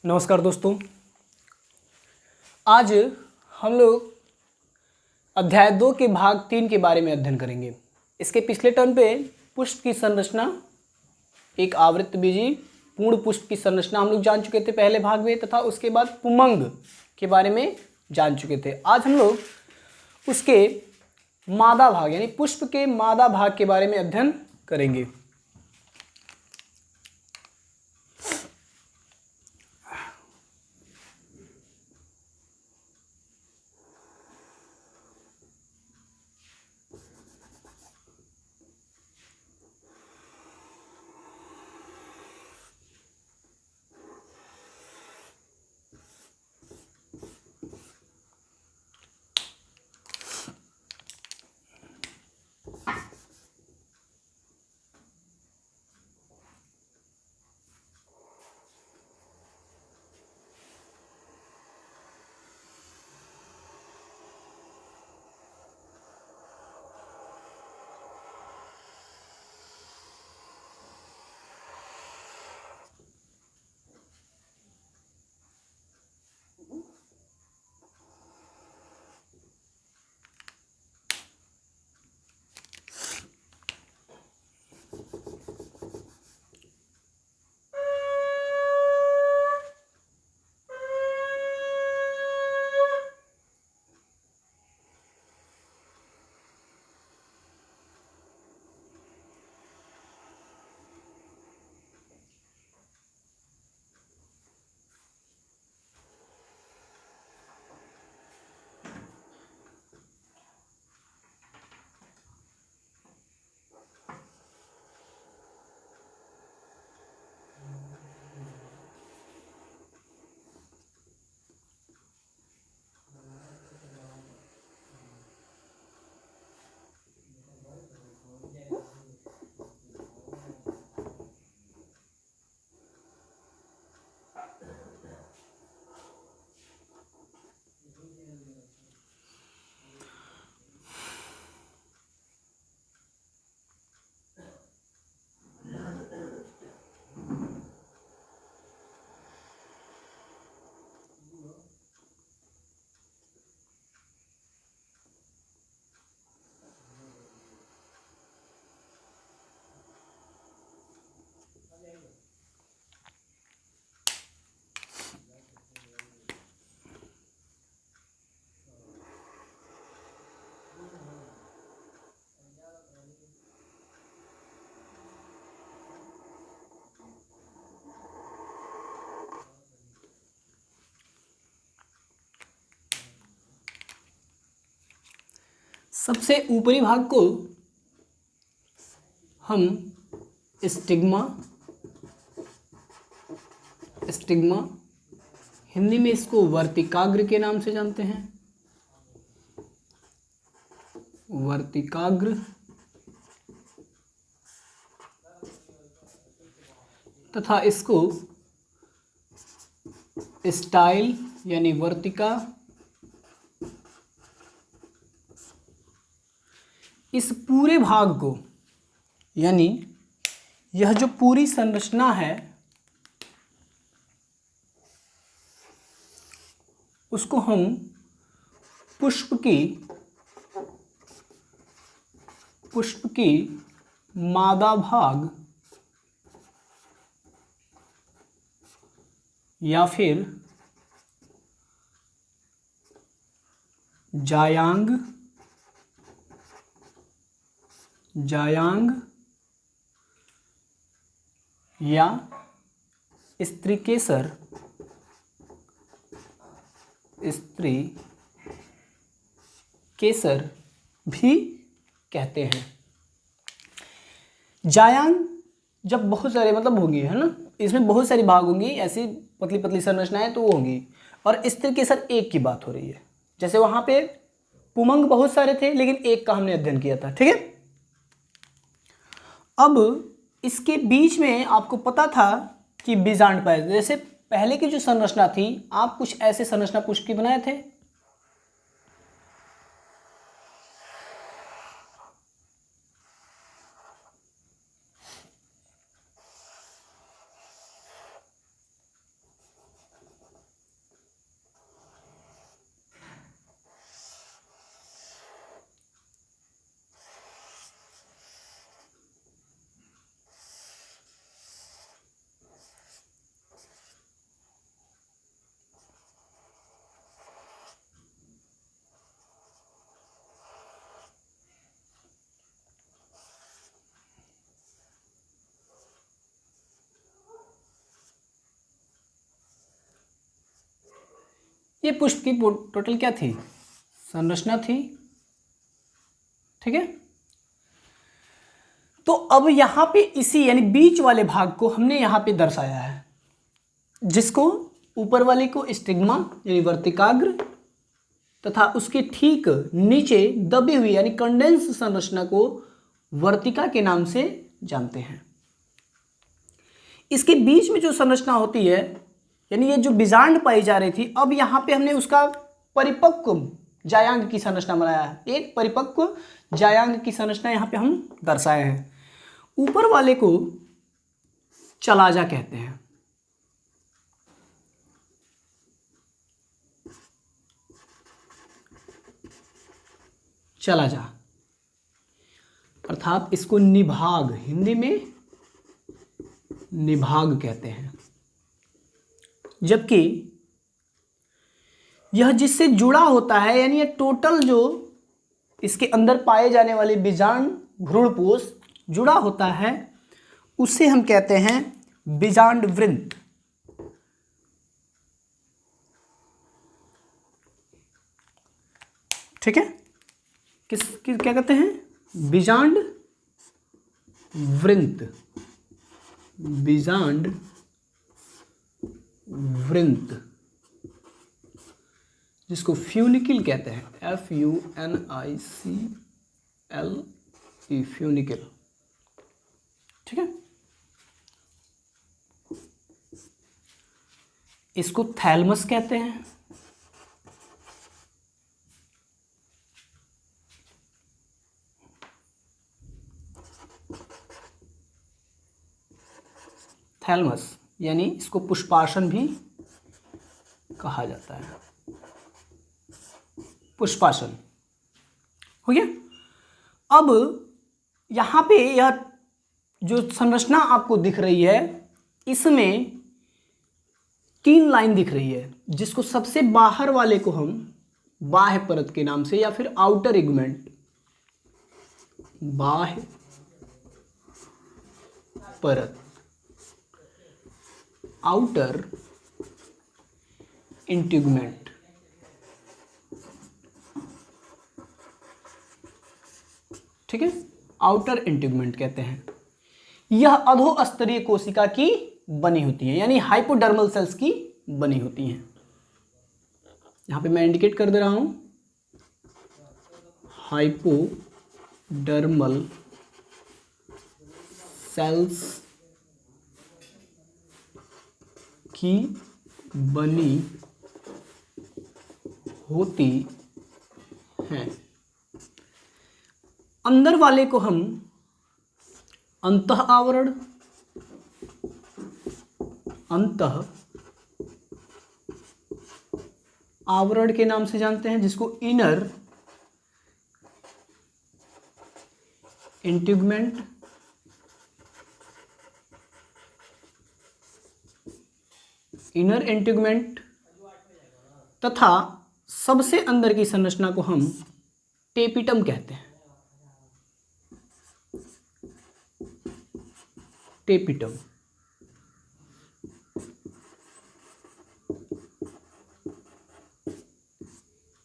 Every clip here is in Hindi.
नमस्कार दोस्तों। आज हम लोग अध्याय 2 के भाग 3 के बारे में अध्ययन करेंगे। इसके पिछले टर्न पे पुष्प की संरचना, एक आवृतबीजी पूर्ण पुष्प की संरचना हम लोग जान चुके थे पहले भाग में, तथा उसके बाद पुमंग के बारे में जान चुके थे। आज हम लोग उसके मादा भाग यानी पुष्प के मादा भाग के बारे में अध्ययन करेंगे। सबसे ऊपरी भाग को हम स्टिग्मा हिंदी में इसको वर्तिकाग्र के नाम से जानते हैं। वर्तिकाग्र तथा इसको स्टाइल यानी वर्तिका। इस पूरे भाग को यानी यह जो पूरी संरचना है उसको हम पुष्प की मादा भाग या फिर जायांग या स्त्री केसर भी कहते हैं। जायांग जब बहुत सारे होंगी, है ना, इसमें बहुत सारी भाग होंगी, ऐसी पतली पतली संरचनाएं तो वो होंगी। और स्त्री केसर एक की बात हो रही है। जैसे वहां पे पुमंग बहुत सारे थे लेकिन एक का हमने अध्ययन किया था, ठीक है। अब इसके बीच में आपको पता था कि बीजांड पाए। जैसे पहले की जो संरचना थी, आप कुछ ऐसे संरचना पुष्प की बनाए थे। ये पुष्प की टोटल क्या थी, संरचना थी। ठीक है, तो अब यहाँ पे इसी यानी बीच वाले भाग को हमने यहाँ पे दर्शाया है, जिसको ऊपर वाले को स्टिग्मा यानी वर्तिकाग्र तथा उसके ठीक नीचे दबी हुई यानी कंडेंस संरचना को वर्तिका के नाम से जानते हैं। इसके बीच में जो संरचना होती है यानी ये जो बीजांड पाई जा रही थी, अब यहाँ पे हमने उसका परिपक्व जायांग की संरचना बनाया है। एक परिपक्व जायांग की संरचना यहाँ पे हम दर्शाए हैं। ऊपर वाले को चलाजा कहते हैं। चलाजा अर्थात इसको निभाग, हिंदी में निभाग कहते हैं। जबकि यह जिससे जुड़ा होता है यानी ये टोटल जो इसके अंदर पाए जाने वाले बीजांड भ्रूणपोष जुड़ा होता है उसे हम कहते हैं बीजांड वृंत। ठीक है, क्या कहते हैं, बीजांड वृंत, बीजांड वृंत, जिसको फ्यूनिकल कहते हैं, FUNICLE, फ्यूनिकल। ठीक है, इसको थैलमस कहते हैं। थैलमस यानी इसको पुष्पासन भी कहा जाता है। पुष्पासन हो गया। अब यहाँ पे यह जो संरचना आपको दिख रही है इसमें 3 लाइन दिख रही है, जिसको सबसे बाहर वाले को हम बाह्य परत के नाम से या फिर आउटर इगमेंट, बाह्य परत, आउटर इंटीग्मेंट, ठीक है, आउटर इंटीग्मेंट कहते हैं। यह अधोस्तरीय कोशिका की बनी होती है यानी हाइपोडर्मल सेल्स की बनी होती हैं। यहां पे मैं इंडिकेट कर दे रहा हूं, हाइपोडर्मल सेल्स की बनी होती हैं। अंदर वाले को हम अंतः आवरण, अंतः आवरण के नाम से जानते हैं, जिसको इनर इंटीग्मेंट, इनर इंटीग्मेंट तथा सबसे अंदर की संरचना को हम टेपिटम कहते हैं। टेपिटम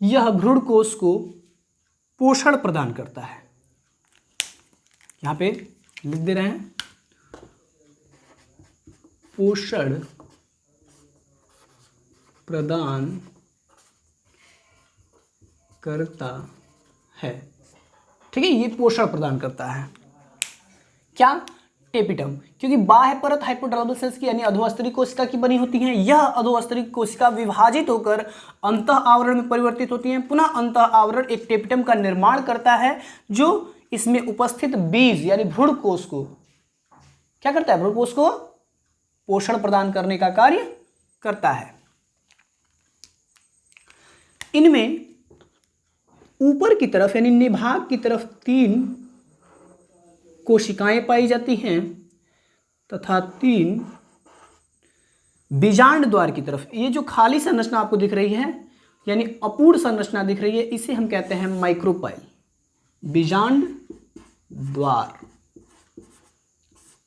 यह भ्रूणकोश को पोषण प्रदान करता है। यहां पे लिख दे रहे हैं, पोषण प्रदान करता है। ठीक है, ये पोषण प्रदान करता है क्या, टेपिटम, क्योंकि बाह्य परत हाइपोडर्मल सेल्स की यानी अधोस्तरीय कोशिका की बनी होती हैं। यह अधोस्तरीय कोशिका विभाजित होकर अंतः आवरण में परिवर्तित होती हैं। पुनः अंतः आवरण एक टेपिटम का निर्माण करता है जो इसमें उपस्थित बीज यानी भ्रूणकोश को क्या करता है, भ्रूणकोश को पोषण प्रदान करने का कार्य करता है। इनमें ऊपर की तरफ यानी निभाग की तरफ 3 कोशिकाएं पाई जाती हैं तथा 3 बीजांड द्वार की तरफ, ये जो खाली संरचना आपको दिख रही है यानी अपूर्ण संरचना दिख रही है, इसे हम कहते हैं माइक्रोपाइल। बीजांड द्वार,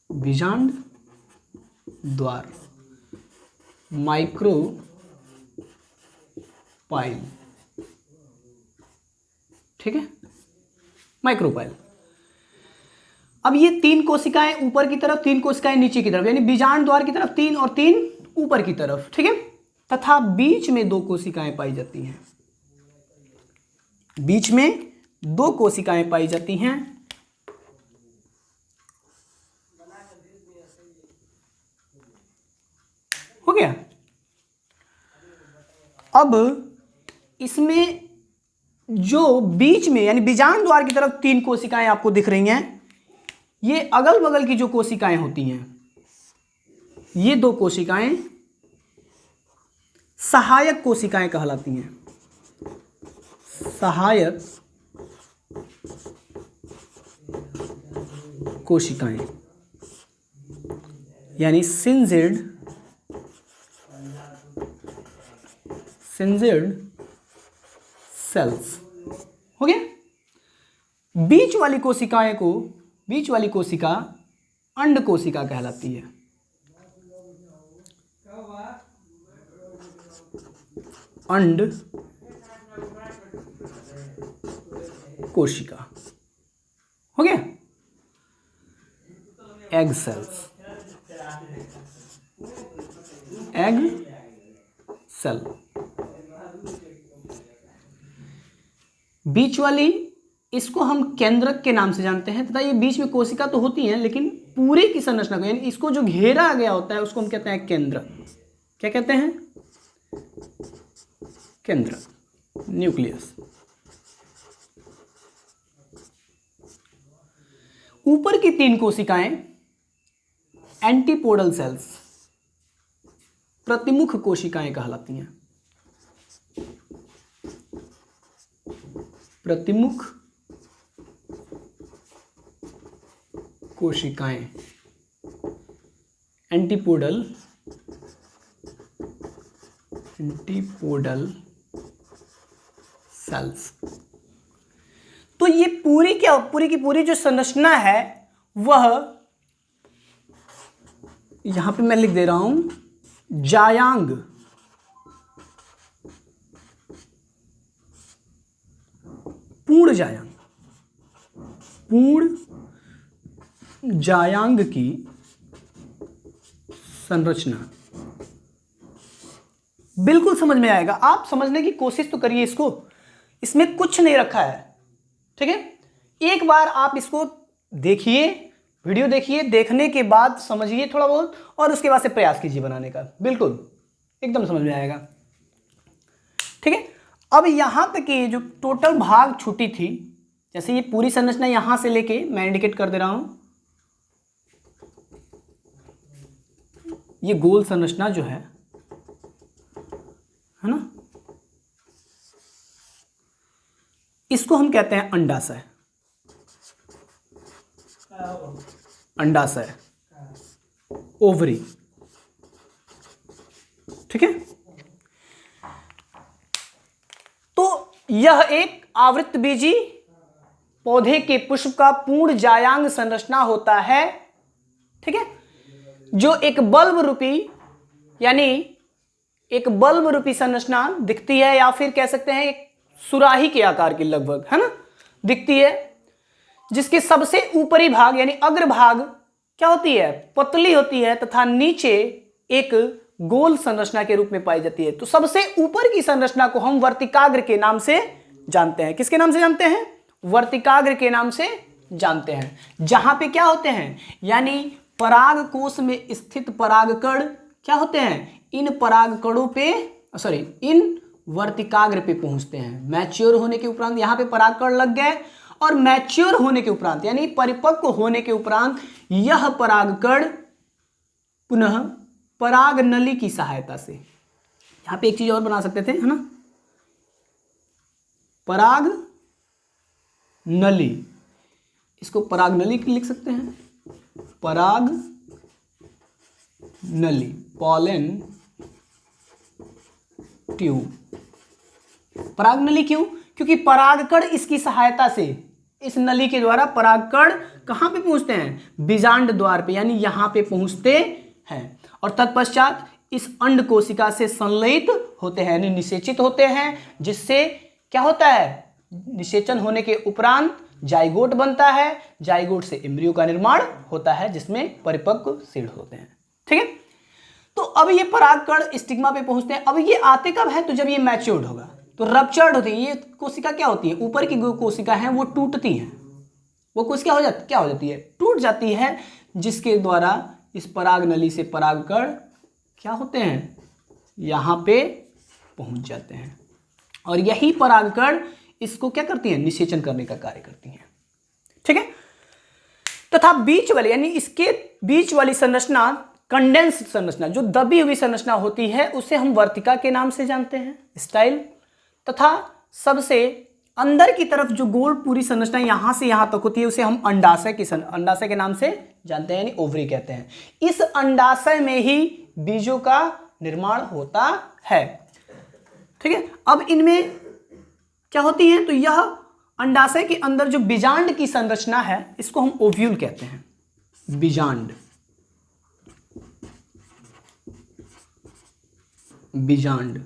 बीजांड द्वार, पाइल, ठीक है, माइक्रोपाइल। अब ये 3 कोशिकाएं ऊपर की तरफ, 3 कोशिकाएं नीचे की तरफ, यानी बीजांड द्वार की तरफ 3 और 3 ऊपर की तरफ, ठीक है, तथा बीच में 2 कोशिकाएं पाई जाती हैं। बीच में 2 कोशिकाएं पाई जाती हैं। हो गया। अब इसमें जो बीच में यानी बीजांड द्वार की तरफ 3 कोशिकाएं आपको दिख रही हैं, ये अगल बगल की जो कोशिकाएं होती हैं, ये 2 कोशिकाएं सहायक कोशिकाएं कहलाती हैं। सहायक कोशिकाएं यानी सिंजिड सेल्स। हो गया। बीच वाली कोशिका अंड कोशिका कहलाती है। अंड कोशिका। हो गया। Egg cells, egg cell. बीच वाली इसको हम केंद्रक के नाम से जानते हैं, तथा ये बीच में कोशिका तो होती हैं लेकिन पूरे की संरचना को यानी इसको जो घेरा गया होता है उसको हम कहते हैं केंद्रक। क्या कहते हैं? केंद्रक, न्यूक्लियस। ऊपर की 3 कोशिकाएं एंटीपोडल सेल्स, प्रतिमुख कोशिकाएं कहलाती हैं। प्रतिमुख कोशिकाएं, एंटीपोडल सेल्स। तो ये पूरी की पूरी जो संरचना है वह यहां पे मैं लिख दे रहा हूं जायांग, पूर्ण जायांग की संरचना बिल्कुल समझ में आएगा। आप समझने की कोशिश तो करिए इसको, इसमें कुछ नहीं रखा है, ठीक है। एक बार आप इसको देखिए, वीडियो देखिए, देखने के बाद समझिए थोड़ा बहुत और उसके बाद से प्रयास कीजिए बनाने का, बिल्कुल एकदम समझ में आएगा, ठीक है। अब यहां तक की जो टोटल भाग छुट्टी थी, जैसे ये पूरी संरचना यहां से लेके मैं इंडिकेट कर दे रहा हूं, ये गोल संरचना जो है ना, इसको हम कहते हैं अंडाशय। अंडाशय, ओवरी, ठीक है। तो यह एक आवृतबीजी पौधे के पुष्प का पूर्ण जायांग संरचना होता है, ठीक है, जो एक बल्ब रूपी यानी एक बल्ब रूपी संरचना दिखती है, या फिर कह सकते हैं एक सुराही के आकार की लगभग, है ना, दिखती है, जिसके सबसे ऊपरी भाग यानी अग्रभाग क्या होती है? पतली होती है तथा नीचे एक गोल संरचना के रूप में पाई जाती है। तो सबसे ऊपर की संरचना को हम वर्तिकाग्र के नाम से जानते हैं। किसके नाम से जानते हैं? वर्तिकाग्र के नाम से जानते हैं। जहां पे क्या होते हैं, यानी पराग कोश में स्थित परागकण क्या होते हैं? इन परागकणों पे इन वर्तिकाग्र पे पहुंचते हैं। मैच्योर होने के उपरांत यहां पे परागकण लग गए, और मैच्योर होने के उपरांत यानी परिपक्व होने के उपरांत यह परागकण पुनः पराग नली की सहायता से, यहां पे एक चीज और बना सकते थे, है ना, पराग नली, इसको पराग नली लिख सकते हैं, पराग नली, पॉलन ट्यूब। पराग नली क्यों? क्योंकि परागकण इसकी सहायता से, इस नली के द्वारा परागकण कहां पे पहुंचते हैं? बीजांड द्वार पे, यानी यहां पे पहुंचते हैं, और तत्पश्चात इस अंड कोशिका से संलयित होते हैं यानी निषेचित होते हैं, जिससे क्या होता है, निषेचन होने के उपरांत जाइगोट बनता है, जाइगोट से एम्ब्रियो का निर्माण होता है जिसमें परिपक्व सीड होते हैं। ठीक है, तो अब ये परागकण स्टिग्मा पे पहुंचते हैं। अब ये आते कब है, तो जब ये मैच्योर्ड होगा तो रप्चर्ड होती है। ये कोशिका क्या होती है, ऊपर की जो कोशिका है वो टूटती है, वो कोशिका क्या हो जाती है, टूट जाती है, जिसके द्वारा इस पराग नली से परागकण क्या होते हैं, यहाँ पे पहुंच जाते हैं और यही परागकण इसको क्या करती है, निषेचन करने का कार्य करती हैं। ठीक है, तथा बीच वाली यानी इसके बीच वाली संरचना, कंडेंस्ड संरचना, जो दबी हुई संरचना होती है उसे हम वर्तिका के नाम से जानते हैं, स्टाइल। तथा सबसे अंदर की तरफ जो गोल पूरी संरचना यहां से यहां तक होती है उसे हम अंडाशय के नाम से जानते हैं, यानी ओवरी कहते हैं। इस अंडाशय में ही बीजों का निर्माण होता है। ठीक है, अब इनमें क्या होती है, तो यह अंडाशय के अंदर जो बीजांड की संरचना है इसको हम ओव्यूल कहते हैं, बीजांड, बीजांड।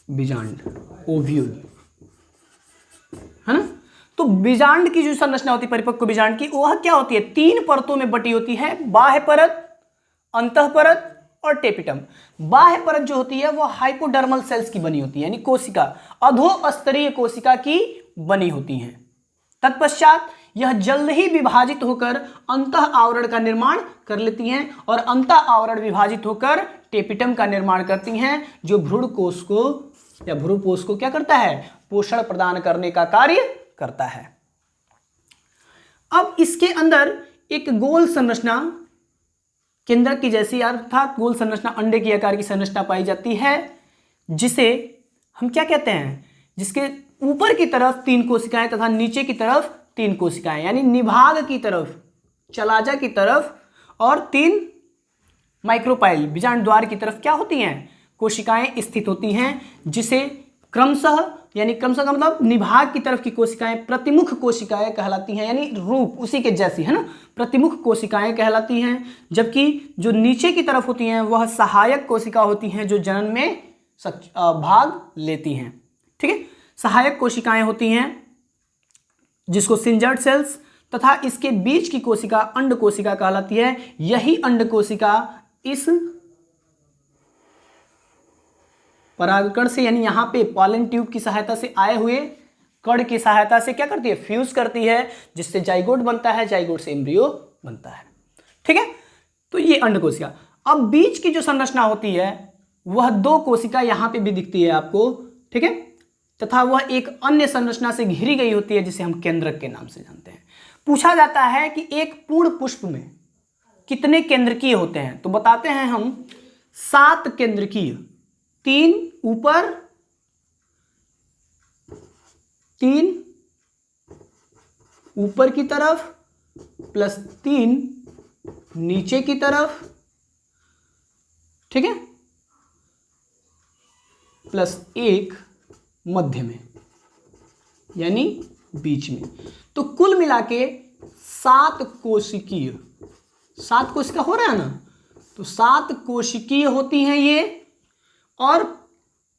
बीजांड, ओव्यूल, है ना। तो बीजांड की जो संरचना होती है परिपक्व बीजांड की, वह क्या होती है, 3 परतों में बटी होती है, बाह्य परत, अंतः परत और टेपिटम। बाह्य परत जो होती है वह हाइपोडर्मल सेल्स की बनी होती है, यानी कोशिका, अधोस्तरीय कोशिका की बनी होती है। तत्पश्चात यह जल्द ही विभाजित होकर अंतः आवरण का निर्माण कर लेती हैं और अंतः आवरण विभाजित होकर टेपिटम का निर्माण करती हैं, जो भ्रूण कोश को या भ्रूपोष को क्या करता है, पोषण प्रदान करने का कार्य करता है। अब इसके अंदर एक गोल संरचना, केंद्रक की जैसी अर्थात गोल संरचना, अंडे की आकार की संरचना पाई जाती है, जिसे हम क्या कहते हैं, जिसके ऊपर की तरफ 3 कोशिकाएं तथा नीचे की तरफ 3 कोशिकाएं, यानी निभाग की तरफ, चलाजा की तरफ और 3 माइक्रोपाइल बीजांड द्वार की तरफ क्या होती हैं, कोशिकाएं स्थित होती हैं, जिसे क्रमशः यानी क्रमशः का मतलब निभाग की तरफ की कोशिकाएं प्रतिमुख कोशिकाएं कहलाती हैं, यानी रूप उसी के जैसी, है ना, प्रतिमुख कोशिकाएं कहलाती हैं। जबकि जो नीचे की तरफ होती हैं वह सहायक कोशिका होती हैं, जो जनन में भाग लेती हैं। ठीक है, सहायक कोशिकाएं होती हैं जिसको सिंजर्ड सेल्स, तथा इसके बीच की कोशिका अंड कोशिका कहलाती है। यही अंड कोशिका इस परागकण से यानी यहाँ पे पॉलन ट्यूब की सहायता से आए हुए कण की सहायता से क्या करती है, फ्यूज करती है, जिससे जाइगोट बनता है, जाइगोट से एम्ब्रियो बनता है। ठीक है, तो ये अंड कोशिका। अब बीच की जो संरचना होती है वह 2 कोशिका यहाँ पे भी दिखती है आपको। ठीक है, तथा वह एक अन्य संरचना से घिरी गई होती है जिसे हम केंद्रक के नाम से जानते हैं। पूछा जाता है कि एक पूर्ण पुष्प में कितने केंद्रकीय होते हैं, तो बताते हैं हम 7 केंद्रकीय, 3 ऊपर, 3 ऊपर की तरफ प्लस 3 नीचे की तरफ, ठीक है, प्लस 1 मध्य में यानी बीच में। तो कुल मिला के 7 कोशिकीय, 7 कोशिका हो रहा है ना, तो 7 कोशिकीय होती हैं ये। और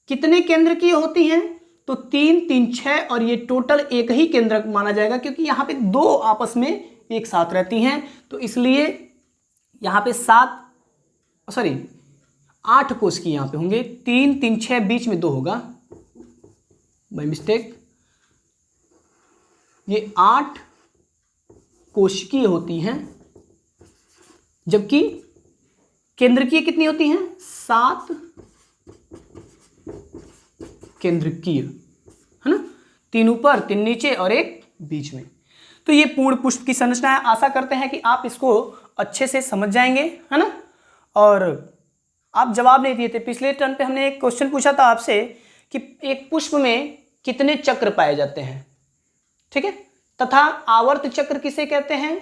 कितने केंद्रकीय होती हैं, तो 3 3 6 और ये टोटल एक ही केंद्रक माना जाएगा, क्योंकि यहाँ पे 2 आपस में एक साथ रहती हैं, तो इसलिए यहाँ पे 8 कोशिकीय यहाँ पे होंगे। 3 3 6 बीच में 2 होगा बाय मिस्टेक। ये 8 कोशिकीय होती हैं, जबकि केंद्रकीय कितनी होती हैं, 7 केंद्रकीय, है ना, 3 ऊपर 3 नीचे और 1 बीच में। तो ये पूर्ण पुष्प की संरचना है। आशा करते हैं कि आप इसको अच्छे से समझ जाएंगे, है ना। और आप जवाब नहीं दिए थे, पिछले टर्न पे हमने एक क्वेश्चन पूछा था आपसे कि एक पुष्प में कितने चक्र पाए जाते हैं, ठीक है, तथा आवर्त चक्र किसे कहते हैं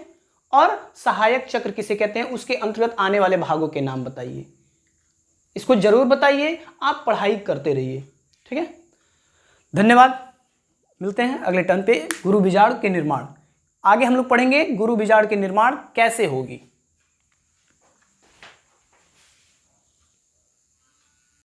और सहायक चक्र किसे कहते हैं, उसके अंतर्गत आने वाले भागों के नाम बताइए। इसको जरूर बताइए, आप पढ़ाई करते रहिए, ठीक है। धन्यवाद, मिलते हैं अगले टर्न पे गुरु बीजाणु के निर्माण। आगे हम लोग पढ़ेंगे गुरु बीजाड़ की निर्माण कैसे होगी।